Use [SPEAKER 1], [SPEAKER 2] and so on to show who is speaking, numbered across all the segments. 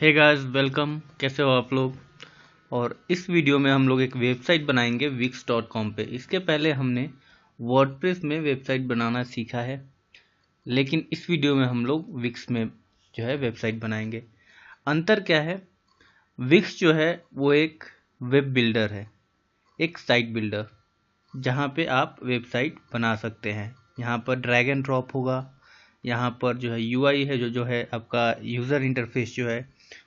[SPEAKER 1] Hey guys, welcome. कैसे हो आप लोग। और इस वीडियो में हम लोग एक वेबसाइट बनाएंगे wix.com पे। इसके पहले हमने वर्डप्रेस में वेबसाइट बनाना सीखा है, लेकिन इस वीडियो में हम लोग विक्स में जो है वेबसाइट बनाएंगे। अंतर क्या है? विक्स जो है वो एक वेब बिल्डर है, एक साइट बिल्डर, जहाँ पे आप वेबसाइट बना सकते हैं। यहाँ पर ड्रैग एंड ड्रॉप होगा। यहाँ पर जो है यूआई है, जो है आपका यूज़र इंटरफेस जो है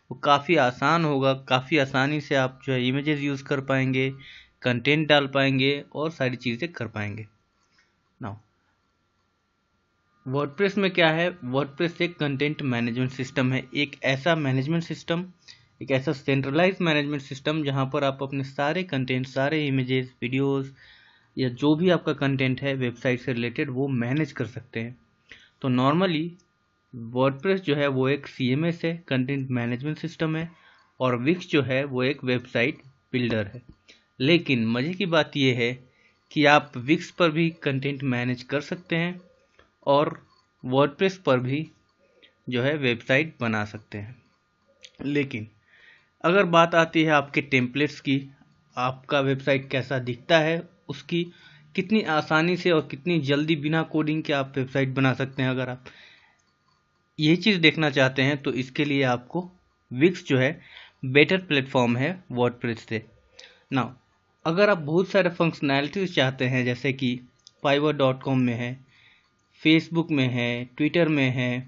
[SPEAKER 1] वो काफ़ी आसान होगा। काफ़ी आसानी से आप जो है इमेजेस यूज़ कर पाएंगे, कंटेंट डाल पाएंगे और सारी चीज़ें कर पाएंगे। नाउ वर्डप्रेस में क्या है? वर्डप्रेस एक कंटेंट मैनेजमेंट सिस्टम है, एक ऐसा मैनेजमेंट सिस्टम, एक ऐसा सेंट्रलाइज मैनेजमेंट सिस्टम जहाँ पर आप अपने सारे कंटेंट, सारे इमेजेस, वीडियोस या जो भी आपका कंटेंट है वेबसाइट से रिलेटेड वो मैनेज कर सकते हैं। तो नॉर्मली वर्डप्रेस जो है वो एक CMS है, कंटेंट मैनेजमेंट सिस्टम है, और विक्स जो है वो एक वेबसाइट बिल्डर है। लेकिन मज़े की बात यह है कि आप विक्स पर भी कंटेंट मैनेज कर सकते हैं और वर्डप्रेस पर भी जो है वेबसाइट बना सकते हैं। लेकिन अगर बात आती है आपके टेम्पलेट्स की, आपका वेबसाइट कैसा दिखता है, उसकी कितनी आसानी से और कितनी जल्दी बिना कोडिंग के आप वेबसाइट बना सकते हैं, अगर आप ये चीज़ देखना चाहते हैं तो इसके लिए आपको विक्स जो है बेटर प्लेटफॉर्म है वर्डप्रेस से। नाउ अगर आप बहुत सारे फंक्शनैलिटीज चाहते हैं, जैसे कि fiverr.com में है, फेसबुक में है, ट्विटर में है,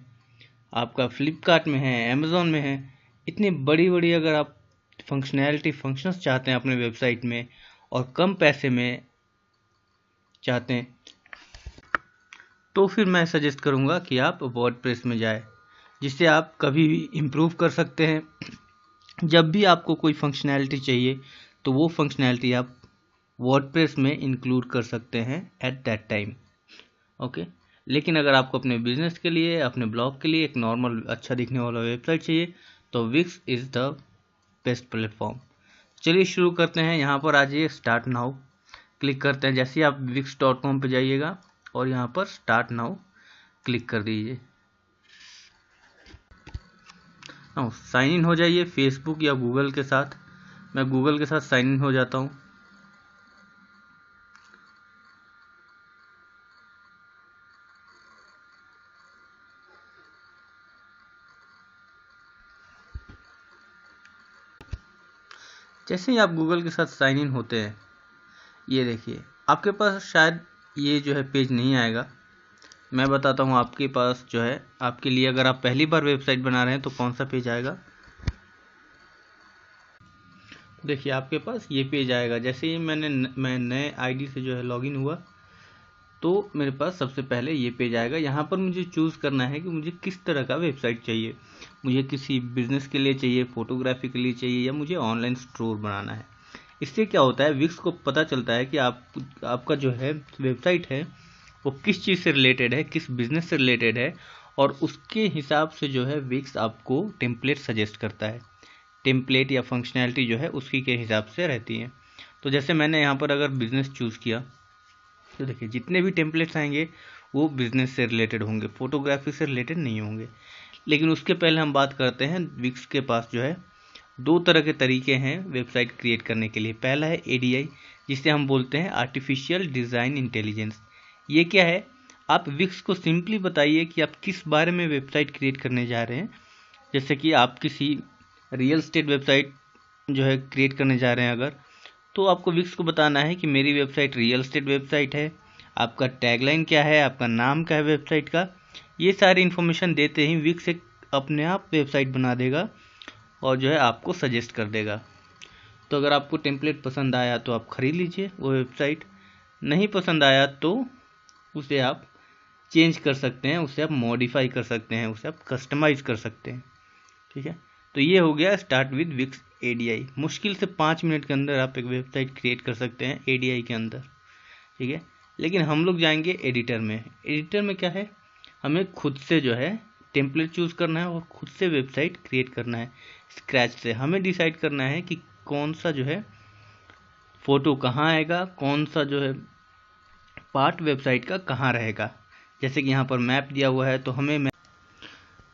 [SPEAKER 1] आपका फ्लिपकार्ट में है, अमेज़ॉन में है, इतनी बड़ी बड़ी अगर आप फंक्शंस चाहते हैं अपने वेबसाइट में और कम पैसे में चाहते हैं, तो फिर मैं सजेस्ट करूंगा कि आप वर्डप्रेस में जाएं, जिससे आप कभी भी इम्प्रूव कर सकते हैं। जब भी आपको कोई फंक्शनैलिटी चाहिए तो वो फंक्शनैलिटी आप वर्डप्रेस में इंक्लूड कर सकते हैं एट दैट टाइम। ओके। लेकिन अगर आपको अपने बिजनेस के लिए, अपने ब्लॉग के लिए एक नॉर्मल अच्छा दिखने वाला वेबसाइट चाहिए तो Wix is the best platform. चलिए शुरू करते हैं। यहाँ पर आ जाइए, स्टार्ट नाउ क्लिक करते हैं। जैसे ही आप wix.com पे जाइएगा और यहाँ पर स्टार्ट नाउ क्लिक कर दीजिए। साइन इन हो जाइए फेसबुक या गूगल के साथ। मैं गूगल के साथ साइन इन हो जाता हूँ। जैसे ही आप गूगल के साथ साइन इन होते हैं, ये देखिए आपके पास शायद ये जो है पेज नहीं आएगा। मैं बताता हूँ आपके पास जो है, आपके लिए अगर आप पहली बार वेबसाइट बना रहे हैं तो कौन सा पेज आएगा। देखिए आपके पास ये पेज आएगा। जैसे ही मैं नए आईडी से जो है लॉगिन हुआ तो मेरे पास सबसे पहले ये पेज आएगा। यहाँ पर मुझे चूज़ करना है कि मुझे किस तरह का वेबसाइट चाहिए। मुझे किसी बिजनेस के लिए चाहिए, फोटोग्राफी के लिए चाहिए, या मुझे ऑनलाइन स्टोर बनाना है। इससे क्या होता है, विक्स को पता चलता है कि आपका जो है वेबसाइट है वो किस चीज़ से रिलेटेड है, किस बिजनेस से रिलेटेड है, और उसके हिसाब से जो है विक्स आपको टेम्पलेट सजेस्ट करता है। टेम्पलेट या फंक्शनैलिटी जो है उसी के हिसाब से रहती है। तो जैसे मैंने यहाँ पर अगर बिजनेस चूज़ किया तो देखिए जितने भी टेम्पलेट्स आएंगे वो बिजनेस से रिलेटेड होंगे, फोटोग्राफी से रिलेटेड नहीं होंगे। लेकिन उसके पहले हम बात करते हैं, विक्स के पास जो है दो तरह के तरीके हैं वेबसाइट क्रिएट करने के लिए। पहला है ADI, जिसे हम बोलते हैं आर्टिफिशियल डिज़ाइन इंटेलिजेंस। ये क्या है? आप विक्स को सिंपली बताइए कि आप किस बारे में वेबसाइट क्रिएट करने जा रहे हैं। जैसे कि आप किसी रियल स्टेट वेबसाइट जो है क्रिएट करने जा रहे हैं अगर, तो आपको विक्स को बताना है कि मेरी वेबसाइट रियल स्टेट वेबसाइट है, आपका टैगलाइन क्या है, आपका नाम क्या है वेबसाइट का। ये सारी इन्फॉर्मेशन देते ही विक्स एक अपने आप वेबसाइट बना देगा और जो है आपको सजेस्ट कर देगा। तो अगर आपको टेम्पलेट पसंद आया तो आप ख़रीद लीजिए वो वेबसाइट, नहीं पसंद आया तो उसे आप चेंज कर सकते हैं, उसे आप मॉडिफाई कर सकते हैं, उसे आप कस्टमाइज़ कर सकते हैं। ठीक है। तो ये हो गया स्टार्ट विद विक्स ADI। मुश्किल से 5 मिनट के अंदर आप एक वेबसाइट क्रिएट कर सकते हैं ADI के अंदर। ठीक है। लेकिन हम लोग जाएंगे एडिटर में। एडिटर में क्या है, हमें खुद से जो है टेम्पलेट चूज़ करना है और खुद से वेबसाइट क्रिएट करना है स्क्रैच से। हमें डिसाइड करना है कि कौन सा जो है फ़ोटो कहाँ आएगा, कौन सा जो है पार्ट वेबसाइट का कहाँ रहेगा। जैसे कि यहाँ पर मैप दिया हुआ है तो हमें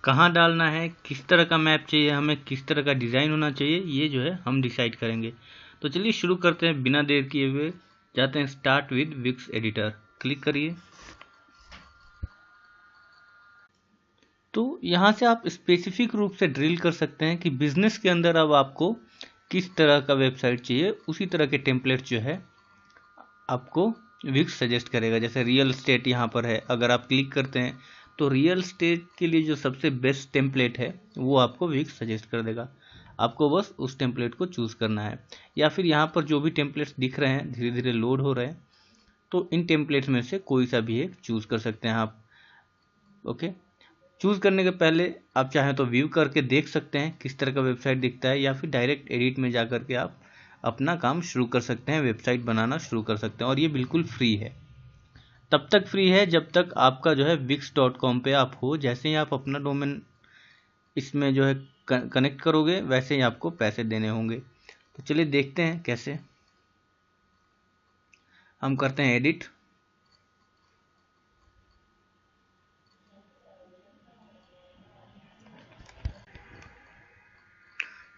[SPEAKER 1] कहाँ डालना है, किस तरह का मैप चाहिए हमें, किस तरह का डिज़ाइन होना चाहिए, ये जो है हम डिसाइड करेंगे। तो चलिए शुरू करते हैं बिना देर किए हुए। जाते हैं start with Wix editor, click करिए। तो यहाँ से आप स्पेसिफिक रूप से ड्रिल कर सकते हैं कि बिजनेस के अंदर अब आपको किस तरह का वेबसाइट चाहिए, उसी तरह के टेम्पलेट जो है आपको विक्स सजेस्ट करेगा। जैसे रियल एस्टेट यहाँ पर है, अगर आप क्लिक करते हैं तो रियल एस्टेट के लिए जो सबसे बेस्ट टेम्पलेट है वो आपको विक्स सजेस्ट कर देगा। आपको बस उस टेम्पलेट को चूज़ करना है, या फिर यहाँ पर जो भी टेम्पलेट्स दिख रहे हैं धीरे धीरे लोड हो रहे हैं, तो इन टेम्पलेट्स में से कोई सा भी एक चूज़ कर सकते हैं आप। ओके, चूज़ करने के पहले आप चाहें तो व्यू करके देख सकते हैं किस तरह का वेबसाइट दिखता है, या फिर डायरेक्ट एडिट में जा कर के आप अपना काम शुरू कर सकते हैं, वेबसाइट बनाना शुरू कर सकते हैं। और ये बिल्कुल फ्री है, तब तक फ्री है जब तक आपका जो है wix.com पे आप हो। जैसे ही आप अपना डोमेन इसमें जो है कनेक्ट करोगे, वैसे ही आपको पैसे देने होंगे। तो चलिए देखते हैं कैसे। हम करते हैं एडिट।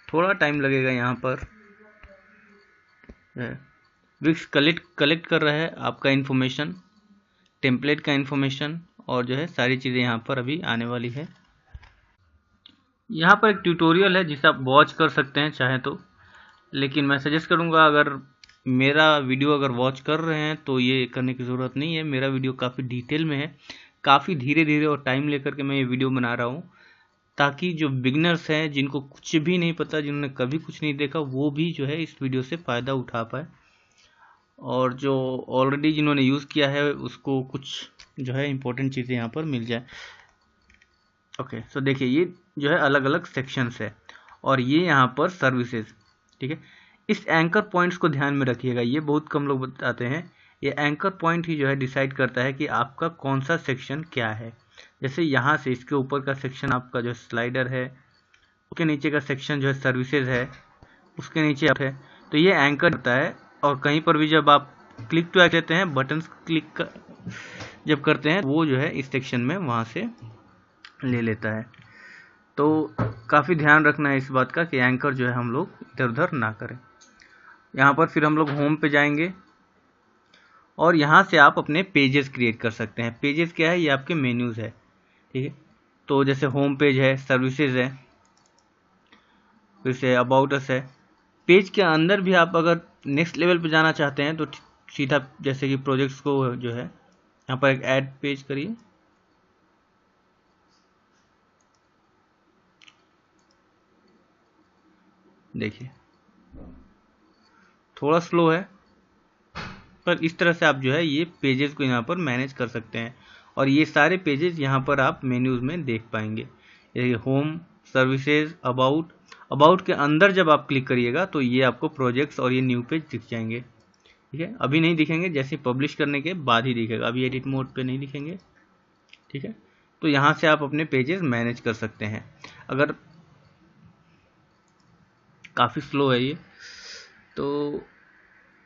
[SPEAKER 1] थोड़ा टाइम लगेगा यहाँ पर। विक्स कलेक्ट कर रहा है आपका इन्फॉर्मेशन, टेम्पलेट का इन्फॉर्मेशन, और जो है सारी चीज़ें यहाँ पर अभी आने वाली है। यहाँ पर एक ट्यूटोरियल है जिसे आप वॉच कर सकते हैं चाहे तो, लेकिन मैं सजेस्ट करूँगा अगर मेरा वीडियो अगर वॉच कर रहे हैं तो ये करने की ज़रूरत नहीं है। मेरा वीडियो काफ़ी डिटेल में है, काफ़ी धीरे धीरे और टाइम लेकर के मैं ये वीडियो बना रहा हूँ, ताकि जो बिगनर्स हैं, जिनको कुछ भी नहीं पता, जिन्होंने कभी कुछ नहीं देखा, वो भी जो है इस वीडियो से फ़ायदा उठा पाए, और जो ऑलरेडी जिन्होंने यूज़ किया है उसको कुछ जो है इंपॉर्टेंट चीज़ें यहाँ पर मिल जाए। ओके, सो देखिए ये जो है अलग अलग सेक्शंस है, और ये यहाँ पर सर्विसेज। ठीक है, इस एंकर पॉइंट्स को ध्यान में रखिएगा, ये बहुत कम लोग बताते हैं। ये एंकर पॉइंट ही जो है डिसाइड करता है कि आपका कौन सा सेक्शन क्या है। जैसे यहाँ से इसके ऊपर का सेक्शन आपका जो स्लाइडर है, उसके नीचे का सेक्शन जो है सर्विसेज है, उसके नीचे आप है, तो ये एंकर होता है। और कहीं पर भी जब आप क्लिक टू लेते हैं, बटन क्लिक जब करते हैं, वो जो है इस सेक्शन में वहाँ से ले लेता है। तो काफ़ी ध्यान रखना है इस बात का कि एंकर जो है हम लोग इधर उधर ना करें। यहाँ पर फिर हम लोग होम पे जाएंगे, और यहाँ से आप अपने पेजेस क्रिएट कर सकते हैं। पेजेस क्या है, ये आपके मेन्यूज़ है। ठीक है, तो जैसे होम पेज है, सर्विसेज है, फिर से अबाउट अस है। पेज के अंदर भी आप अगर नेक्स्ट लेवल पे जाना चाहते हैं तो सीधा जैसे कि प्रोजेक्ट्स को जो है यहाँ पर एक ऐड पेज करिए। देखिए थोड़ा स्लो है, पर इस तरह से आप जो है ये पेजेस को यहाँ पर मैनेज कर सकते हैं, और ये सारे पेजेस यहाँ पर आप मेन्यूज़ में देख पाएंगे। ये होम, सर्विसेज, अबाउट के अंदर जब आप क्लिक करिएगा तो ये आपको प्रोजेक्ट्स और ये न्यू पेज दिख जाएंगे। ठीक है, अभी नहीं दिखेंगे, जैसे पब्लिश करने के बाद ही दिखेगा, अभी एडिट मोड पे नहीं दिखेंगे। ठीक है, तो यहाँ से आप अपने पेजेस मैनेज कर सकते हैं। अगर काफ़ी स्लो है ये, तो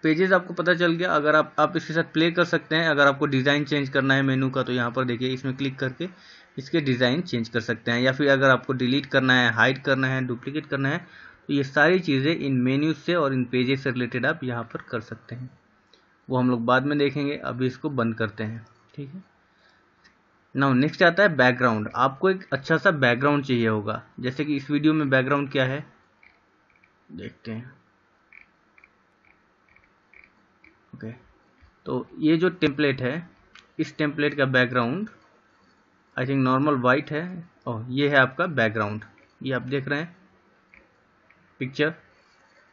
[SPEAKER 1] पेजेस आपको पता चल गया। अगर आप इसके साथ प्ले कर सकते हैं। अगर आपको डिज़ाइन चेंज करना है मेनू का, तो यहाँ पर देखिए इसमें क्लिक करके इसके डिज़ाइन चेंज कर सकते हैं, या फिर अगर आपको डिलीट करना है, हाइड करना है, डुप्लीकेट करना है, तो ये सारी चीज़ें इन मेन्यू से और इन पेजेस से रिलेटेड आप यहाँ पर कर सकते हैं। वो हम लोग बाद में देखेंगे, अभी इसको बंद करते हैं। ठीक है, नाउ नेक्स्ट आता है बैकग्राउंड। आपको एक अच्छा सा बैकग्राउंड चाहिए होगा, जैसे कि इस वीडियो में बैकग्राउंड क्या है देखते हैं। ओके, तो ये जो टेम्पलेट है, इस टेम्पलेट का background I think normal white है। और ये है आपका बैकग्राउंड, ये आप देख रहे हैं पिक्चर।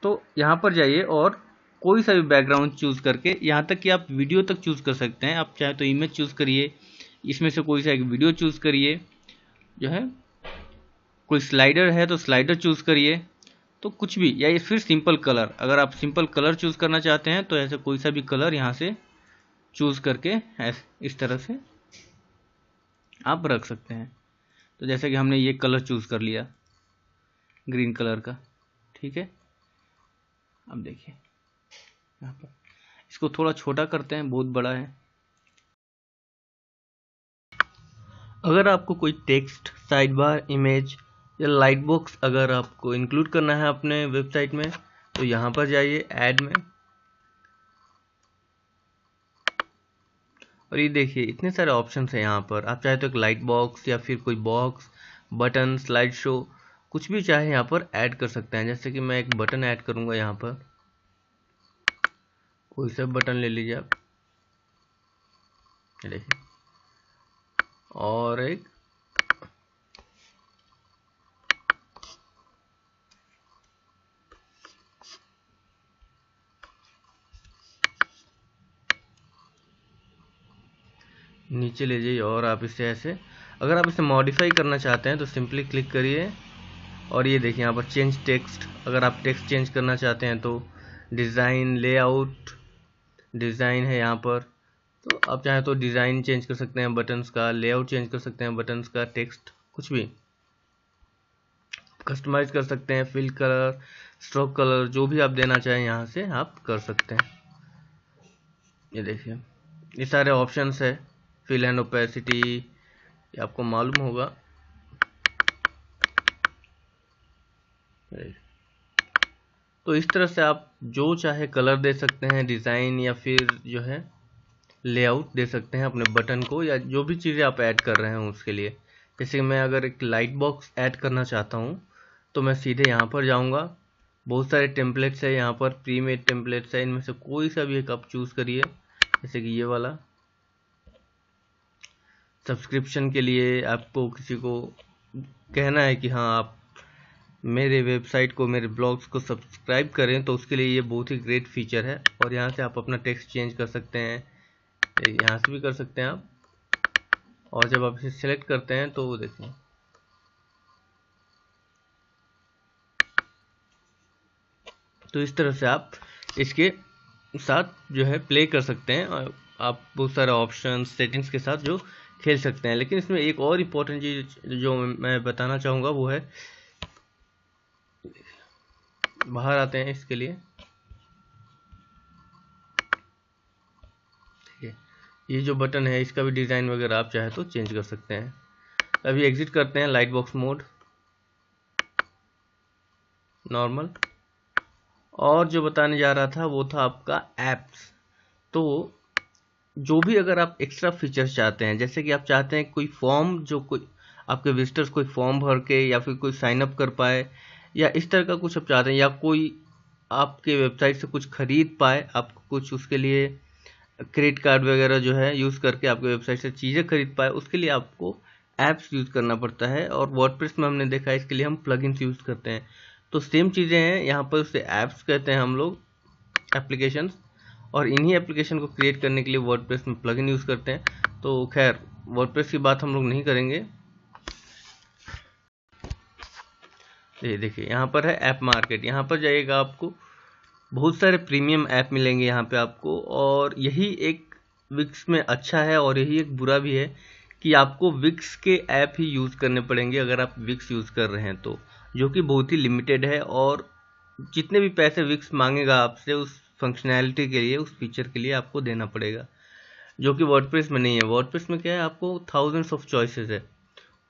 [SPEAKER 1] तो यहाँ पर जाइए और कोई सा भी बैकग्राउंड चूज़ करके, यहाँ तक कि आप वीडियो तक चूज़ कर सकते हैं। आप चाहे तो इमेज चूज़ करिए, इसमें से कोई सा एक वीडियो चूज़ करिए, जो है कोई स्लाइडर है तो स्लाइडर चूज़ करिए, तो कुछ भी, या फिर सिंपल कलर। अगर आप सिंपल कलर चूज़ करना चाहते हैं तो ऐसे कोई सा भी कलर यहाँ से चूज़ करके इस तरह से आप रख सकते हैं। तो जैसे कि हमने ये कलर चूज़ कर लिया, ग्रीन कलर का। ठीक है, अब देखिए यहाँ पर इसको थोड़ा छोटा करते हैं, बहुत बड़ा है। अगर आपको कोई टेक्स्ट साइड बार, इमेज या लाइट बॉक्स अगर आपको इंक्लूड करना है अपने वेबसाइट में तो यहाँ पर जाइए ऐड में, और ये देखिए इतने सारे ऑप्शंस हैं यहाँ पर। आप चाहे तो एक लाइट बॉक्स या फिर कोई बॉक्स, बटन, स्लाइड शो, कुछ भी चाहे यहाँ पर ऐड कर सकते हैं। जैसे कि मैं एक बटन ऐड करूँगा यहाँ पर, कोई सा बटन ले लीजिए आप, ये देखिए, और एक नीचे ले जाइए और आप इसे ऐसे, अगर आप इसे मॉडिफाई करना चाहते हैं तो सिंपली क्लिक करिए और ये देखिए यहाँ पर चेंज टेक्स्ट, अगर आप टेक्स्ट चेंज करना चाहते हैं तो डिज़ाइन, लेआउट, डिज़ाइन है यहाँ पर, तो आप चाहें तो डिज़ाइन चेंज कर सकते हैं बटन्स का, लेआउट चेंज कर सकते हैं बटन्स का, टेक्स्ट कुछ भी कस्टमाइज कर सकते हैं, फिल कलर, स्ट्रोक कलर, जो भी आप देना चाहें यहाँ से आप कर सकते हैं। ये देखिए ये सारे ऑप्शंस है, फिल एंड ओपेसिटी, ये आपको मालूम होगा। तो इस तरह से आप जो चाहे कलर दे सकते हैं, डिज़ाइन या फिर जो है लेआउट दे सकते हैं अपने बटन को, या जो भी चीज़ें आप ऐड कर रहे हैं उसके लिए। जैसे मैं अगर एक लाइट बॉक्स ऐड करना चाहता हूँ तो मैं सीधे यहाँ पर जाऊँगा, बहुत सारे टेम्पलेट्स है यहाँ पर, प्री मेड टेम्पलेट्स है, इनमें से कोई सा भी एक आप चूज़ करिए। जैसे कि ये वाला सब्सक्रिप्शन के लिए आपको किसी को कहना है कि हाँ आप मेरे वेबसाइट को, मेरे ब्लॉग्स को सब्सक्राइब करें, तो उसके लिए ये बहुत ही ग्रेट फीचर है। और यहाँ से आप अपना टेक्स्ट चेंज कर सकते हैं, यहाँ से भी कर सकते हैं आप, और जब आप इसे सिलेक्ट करते हैं तो देखिए तो इस तरह से आप इसके साथ जो है प्ले कर सकते हैं, और आप बहुत सारे ऑप्शन सेटिंग्स के साथ जो खेल सकते हैं। लेकिन इसमें एक और इम्पोर्टेंट चीज़ जो मैं बताना चाहूँगा वो है, बाहर आते हैं इसके लिए, ठीक है, ये जो बटन है इसका भी डिज़ाइन वगैरह आप चाहे तो चेंज कर सकते हैं। अभी एग्जिट करते हैं, लाइट बॉक्स मोड, नॉर्मल, और जो बताने जा रहा था वो था आपका एप्स। तो जो भी अगर आप एक्स्ट्रा फीचर्स चाहते हैं, जैसे कि आप चाहते हैं कोई फॉर्म, जो कोई आपके विजिटर्स कोई फॉर्म भर के या फिर कोई साइन अप कर पाए, या इस तरह का कुछ आप चाहते हैं, या कोई आपके वेबसाइट से कुछ खरीद पाए, आपको कुछ उसके लिए क्रेडिट कार्ड वगैरह जो है यूज़ करके आपके वेबसाइट से चीज़ें खरीद पाए, उसके लिए आपको ऐप्स यूज़ करना पड़ता है। और वर्डप्रेस में हमने देखा है इसके लिए हम प्लगइन्स यूज़ करते हैं। तो सेम चीज़ें हैं यहाँ पर, उसे ऐप्स कहते हैं हम लोग, एप्लीकेशंस, और इन्हीं एप्लीकेशन को क्रिएट करने के लिए वर्डप्रेस में प्लगइन यूज़ करते हैं। तो खैर वर्डप्रेस की बात हम लोग नहीं करेंगे। ये देखिए यहाँ पर है ऐप मार्केट, यहाँ पर जाइएगा, आपको बहुत सारे प्रीमियम ऐप मिलेंगे यहाँ पे आपको, और यही एक विक्स में अच्छा है और यही एक बुरा भी है कि आपको विक्स के ऐप ही यूज़ करने पड़ेंगे अगर आप विक्स यूज़ कर रहे हैं तो, जो कि बहुत ही लिमिटेड है, और जितने भी पैसे विक्स मांगेगा आपसे उस फंक्शनैलिटी के लिए, उस फीचर के लिए आपको देना पड़ेगा, जो कि वर्डप्रेस में नहीं है। वर्डप्रेस में क्या है, आपको थाउजेंड्स ऑफ चॉइसेस है,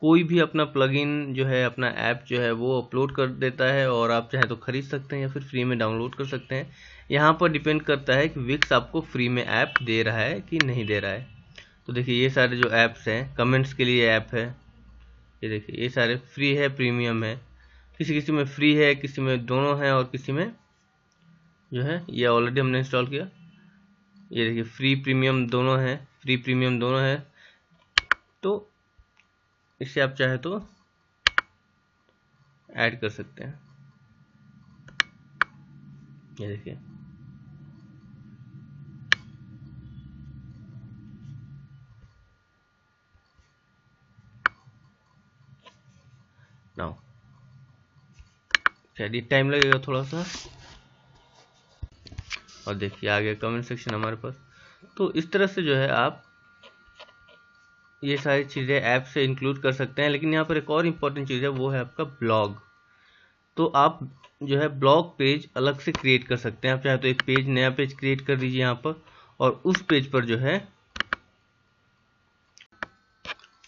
[SPEAKER 1] कोई भी अपना प्लगइन जो है, अपना ऐप जो है वो अपलोड कर देता है, और आप चाहे तो खरीद सकते हैं या फिर फ्री में डाउनलोड कर सकते हैं। यहाँ पर डिपेंड करता है कि विक्स आपको फ्री में ऐप दे रहा है कि नहीं दे रहा है। तो देखिए ये सारे जो ऐप्स हैं, कमेंट्स के लिए ऐप है, ये देखिए ये सारे फ्री है, प्रीमियम है, किसी किसी में फ्री है, किसी में दोनों है, और किसी में जो है ये ऑलरेडी हमने इंस्टॉल किया, ये देखिए फ्री प्रीमियम दोनों है, फ्री प्रीमियम दोनों है। तो इसे आप चाहे तो ऐड कर सकते हैं, ये देखिए नाउ, शायद टाइम लगेगा थोड़ा सा, और देखिए आ गया कमेंट सेक्शन हमारे पास। तो इस तरह से जो है आप ये सारी चीज़ें ऐप से इंक्लूड कर सकते हैं। लेकिन यहाँ पर एक और इम्पोर्टेंट चीज़ है, वो है आपका ब्लॉग। तो आप जो है ब्लॉग पेज अलग से क्रिएट कर सकते हैं। आप चाहे तो एक पेज, नया पेज क्रिएट कर दीजिए यहाँ पर, और उस पेज पर जो है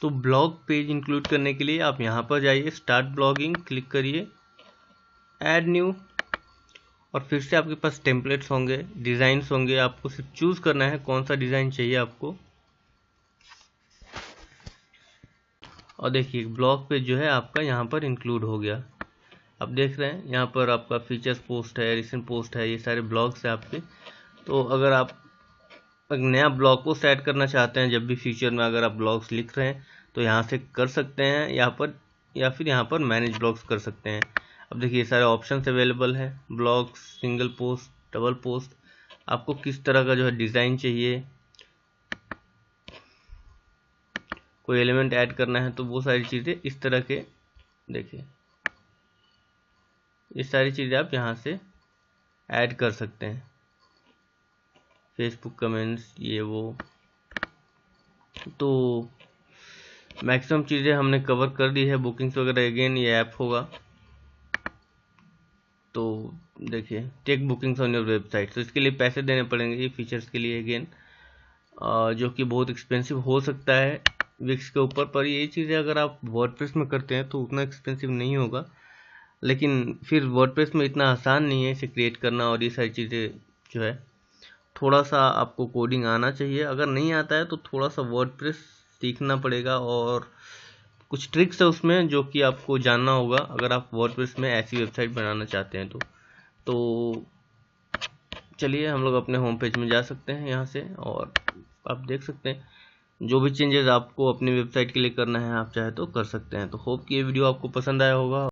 [SPEAKER 1] तो ब्लॉग पेज इंक्लूड करने के लिए आप यहाँ पर जाइए, स्टार्ट ब्लॉगिंग क्लिक करिए, ऐड न्यू, और फिर से आपके पास टेम्पलेट्स होंगे, डिज़ाइंस होंगे। आपको सिर्फ चूज़ करना है कौन सा डिज़ाइन चाहिए आपको। और देखिए ब्लॉग पेज जो है आपका यहाँ पर इंक्लूड हो गया। आप देख रहे हैं यहाँ पर आपका फीचर्स पोस्ट है, रिसेंट पोस्ट है, ये सारे ब्लॉग्स हैं आपके। तो अगर आप एक नया ब्लॉग पोस्ट ऐड करना चाहते हैं, जब भी फ्यूचर में अगर आप ब्लॉग्स लिख रहे हैं तो यहाँ से कर सकते हैं यहाँ पर, या फिर यहाँ पर मैनेज ब्लॉग्स कर सकते हैं। अब देखिए सारे ऑप्शंस अवेलेबल है, blogs, single post, double post, आपको किस तरह का जो है डिज़ाइन चाहिए, कोई एलिमेंट ऐड करना है, तो वो सारी चीज़ें इस तरह के, देखिए ये सारी चीज़ें आप यहाँ से ऐड कर सकते हैं। फेसबुक कमेंट्स, ये वो, तो मैक्सिमम चीज़ें हमने कवर कर दी है। बुकिंग्स वगैरह अगेन ये ऐप होगा। तो देखिए take bookings on your website, तो इसके लिए पैसे देने पड़ेंगे ये फीचर्स के लिए अगेन, जो कि बहुत एक्सपेंसिव हो सकता है विक्स के ऊपर। पर ये चीज़ें अगर आप वर्डप्रेस में करते हैं तो उतना एक्सपेंसिव नहीं होगा, लेकिन फिर वर्डप्रेस में इतना आसान नहीं है इसे क्रिएट करना, और ये सारी चीज़ें जो है थोड़ा सा आपको कोडिंग आना चाहिए। अगर नहीं आता है तो थोड़ा सा वर्डप्रेस सीखना पड़ेगा, और कुछ ट्रिक्स है उसमें जो कि आपको जानना होगा अगर आप वर्डप्रेस में ऐसी वेबसाइट बनाना चाहते हैं तो चलिए हम लोग अपने होम पेज में जा सकते हैं यहाँ से, और आप देख सकते हैं जो भी चेंजेस आपको अपनी वेबसाइट के लिए करना है आप चाहे तो कर सकते हैं। तो होप कि ये वीडियो आपको पसंद आया होगा।